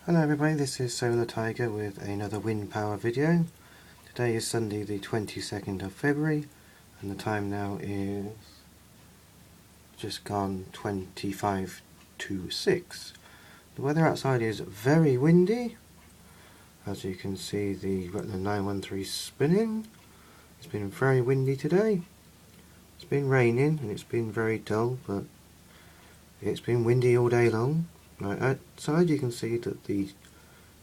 Hello everybody, this is Solartiger with another wind power video. Today is Sunday the 22nd of February and the time now is just gone 25 to 6. The weather outside is very windy. As you can see, the Rutland 913 is spinning. It's been very windy today. It's been raining and it's been very dull, but it's been windy all day long. Right outside you can see that the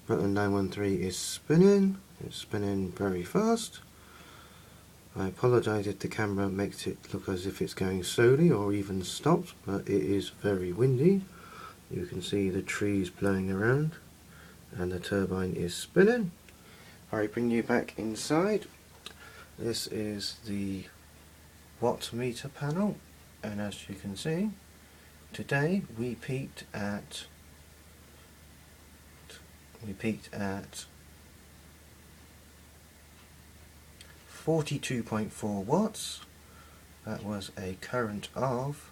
Rutland 913 is spinning. It's spinning very fast. I apologise if the camera makes it look as if it's going slowly or even stopped, but it is very windy. You can see the trees blowing around and the turbine is spinning. I bring you back inside. This is the watt meter panel, and as you can see, today we peaked at 42.4 watts. That was a current of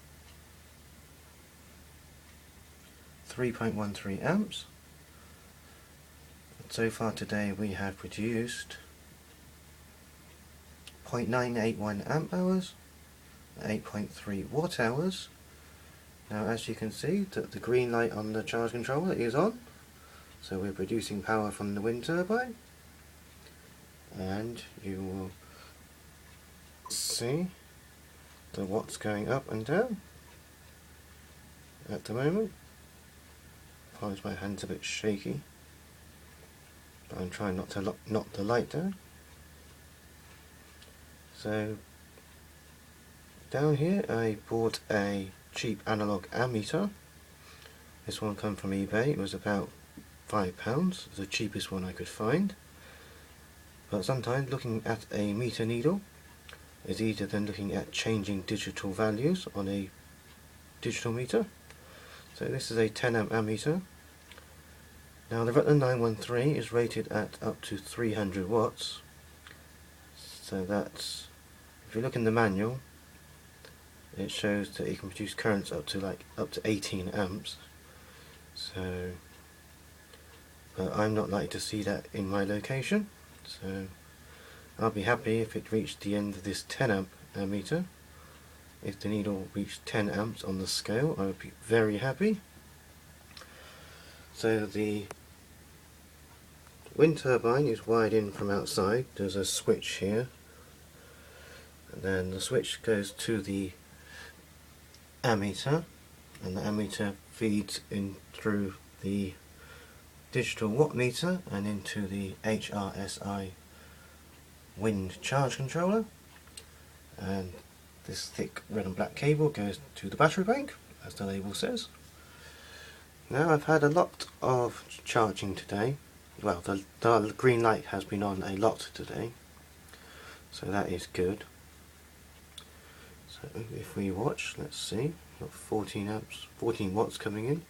3.13 amps. And so far today we have produced 0.981 amp hours, 8.3 watt hours. Now as you can see that the green light on the charge controller is on, so we're producing power from the wind turbine, and you will see the watts going up and down at the moment. Apologies, my hand's a bit shaky, but I'm trying not to knock the light down. So down here I bought a cheap analogue ammeter. This one came from eBay. It was about £5, the cheapest one I could find. But sometimes looking at a meter needle is easier than looking at changing digital values on a digital meter. So this is a 10 amp ammeter. Now the Rutland 913 is rated at up to 300 watts. So that's, if you look in the manual, it shows that it can produce currents up to 18 amps. So, but I'm not likely to see that in my location, so I'll be happy if it reached the end of this 10 amp ammeter. If the needle reached 10 amps on the scale, I would be very happy. So the wind turbine is wired in from outside. There's a switch here, and then the switch goes to the ammeter, and the ammeter feeds in through the digital watt meter and into the HRSI wind charge controller, and this thick red and black cable goes to the battery bank, as the label says. Now I've had a lot of charging today. Well, the green light has been on a lot today, so that is good. So if we watch, let's see, got 14 watts coming in.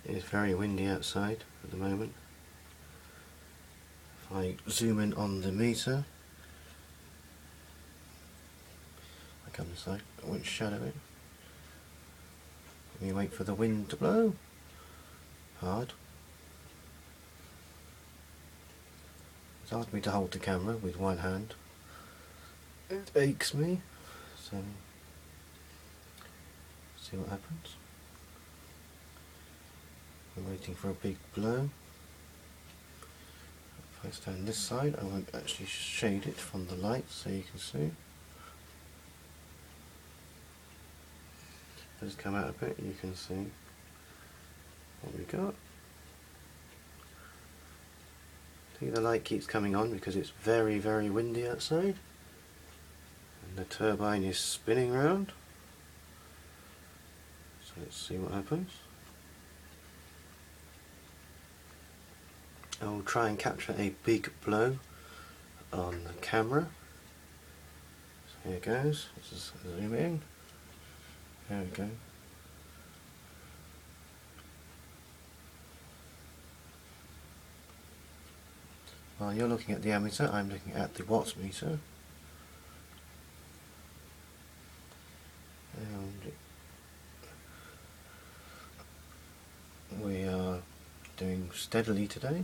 It is very windy outside at the moment. If I zoom in on the meter, I come inside, I won't shadow it. We wait for the wind to blow hard. It's asked me to hold the camera with one hand. It aches me, so see what happens. I'm waiting for a big blow. If I stand this side, I won't actually shade it from the light so you can see. If I just come out a bit, you can see what we got. See, the light keeps coming on because it's very, very windy outside. And the turbine is spinning round. So let's see what happens. I will try and capture a big blow on the camera. So here it goes. Let's just zoom in. There we go. While you're looking at the ammeter, I'm looking at the watts meter. And steadily today.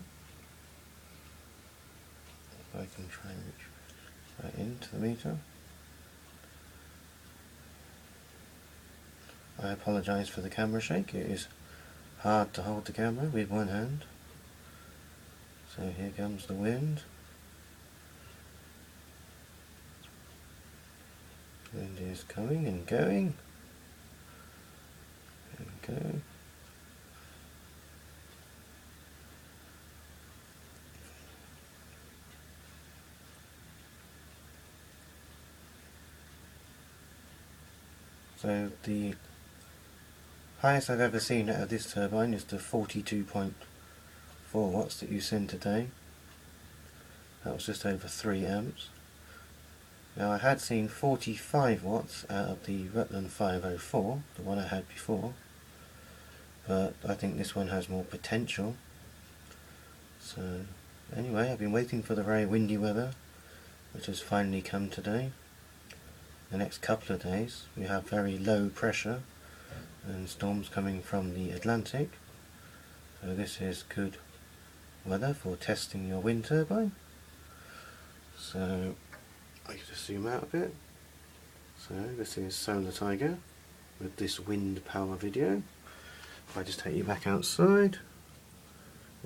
If I can try and reach right into the meter. I apologise for the camera shake. It is hard to hold the camera with one hand. So here comes the wind. Wind is coming and going. There we go. So the highest I've ever seen out of this turbine is the 42.4 watts that you seen today. That was just over 3 amps. Now I had seen 45 watts out of the Rutland 504, the one I had before, but I think this one has more potential. So anyway, I've been waiting for the very windy weather, which has finally come today. The next couple of days we have very low pressure and storms coming from the Atlantic, so this is good weather for testing your wind turbine. So I can just zoom out a bit. So this is Solartiger with this wind power video. If I just take you back outside,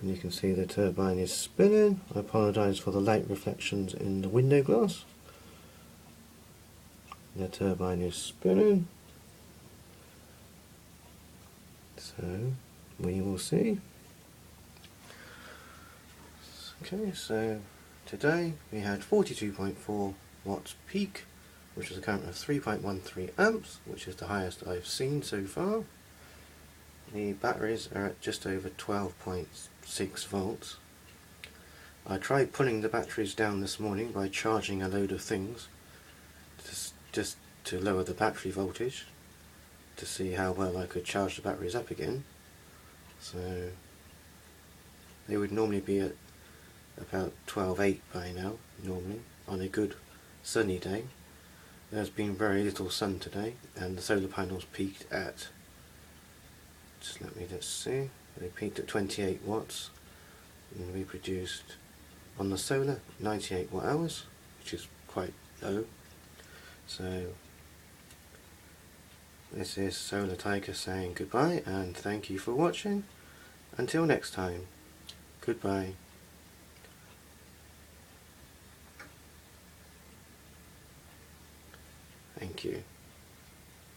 and you can see the turbine is spinning. I apologise for the light reflections in the window glass. The turbine is spinning, so we will see. Okay, so today we had 42.4 watts peak, which is a current of 3.13 amps, which is the highest I've seen so far. The batteries are at just over 12.6 volts. I tried pulling the batteries down this morning by charging a load of things, just to lower the battery voltage, to see how well I could charge the batteries up again. So they would normally be at about 12.8 by now, normally, on a good sunny day. There's been very little sun today, and the solar panels peaked at, let's see, they peaked at 28 watts, and we produced, on the solar, 98 watt hours, which is quite low. So this is Solartiger saying goodbye, and thank you for watching. Until next time, goodbye. Thank you.